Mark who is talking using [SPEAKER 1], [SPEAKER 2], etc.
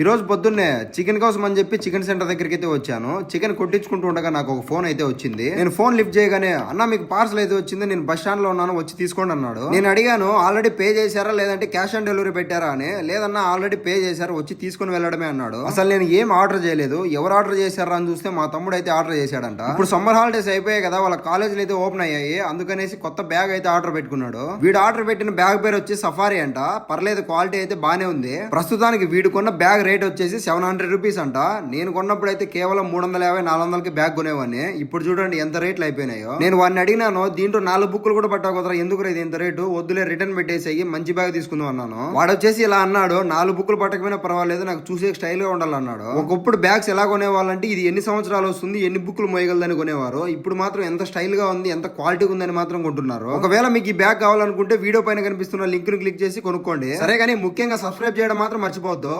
[SPEAKER 1] ఈ రోజు పొద్దున్నే చికెన్ కోసం అని చెప్పి చికెన్ సెంటర్ దగ్గరికి అయితే వచ్చాను. చికెన్ కొట్టించుకుంటూ ఉండగా నాకు ఒక ఫోన్ అయితే వచ్చింది. నేను ఫోన్ లిఫ్ట్ చేయగానే అన్న మీకు పార్సల్ అయితే వచ్చింది, నేను బస్ స్టాండ్ లో ఉన్నాను, వచ్చి తీసుకోండి అన్నాడు. నేను అడిగాను ఆల్రెడీ పే చేశారా లేదంటే క్యాష్ ఆన్ డెలివరీ పెట్టారా అని. లేదన్నా ఆల్రెడీ పే చేశారు, వచ్చి తీసుకుని వెళ్ళడమే అన్నాడు. అసలు నేను ఏం ఆర్డర్ చేయలేదు, ఎవరు ఆర్డర్ చేశారా అని చూస్తే మా తమ్ముడు అయితే ఆర్డర్ చేశాడంట. ఇప్పుడు సమ్మర్ హాలిడేస్ అయిపోయాయి కదా, వాళ్ళ కాలేజీలు అయితే ఓపెన్ అయ్యాయి, అందుకనేసి కొత్త బ్యాగ్ అయితే ఆర్డర్ పెట్టుకున్నాడు. వీడు ఆర్డర్ పెట్టిన బ్యాగ్ పేరు వచ్చి సఫారీ అంట. పర్లేదు, క్వాలిటీ అయితే బానే ఉంది. ప్రస్తుతానికి వీడు కొన్న బ్యాగ్ రేట్ వచ్చేసి 700 రూపీస్ అంట. నేను కొన్నప్పుడు అయితే కేవలం 350-400కి బ్యాగ్ కొనేవాడిని. ఇప్పుడు చూడండి ఎంత రేట్లు అయిపోయినాయో. నేను వాడిని అడిగినాను, దీంట్లో 4 బుక్కులు కూడా పట్టా కుదరా, ఎందుకు ఇది ఇంత రేటు, వద్దులే రిటర్న్ పెట్టేసి మంచి బ్యాగ్ తీసుకుందాం అన్నాను. వాడు వచ్చేసి ఇలా అన్నాడు, 4 బుక్కులు పట్టకపోయినా పర్వాలేదు, నాకు చూసే స్టైల్ గా ఉండాలన్నాడు. ఒకప్పుడు బ్యాగ్స్ ఎలా కొనేవాళ్ళంటే ఇది ఎన్ని సంవత్సరాలు వస్తుంది, ఎన్ని బుక్కులు మోయగలదని కొనేవారు. ఇప్పుడు మాత్రం ఎంత స్టైల్ గా ఉంది, ఎంత క్వాలిటీ ఉందని మాత్రం కొంటున్నారు. ఒకవేళ మీకు ఈ బ్యాగ్ కావాలనుకుంటే వీడియో పైన కనిపిస్తున్న లింక్ ను క్లిక్ చేసి కొనుక్కోండి. సరే కానీ ముఖ్యంగా సబ్స్క్రైబ్ చేయడం మాత్రం మర్చిపోవద్దు.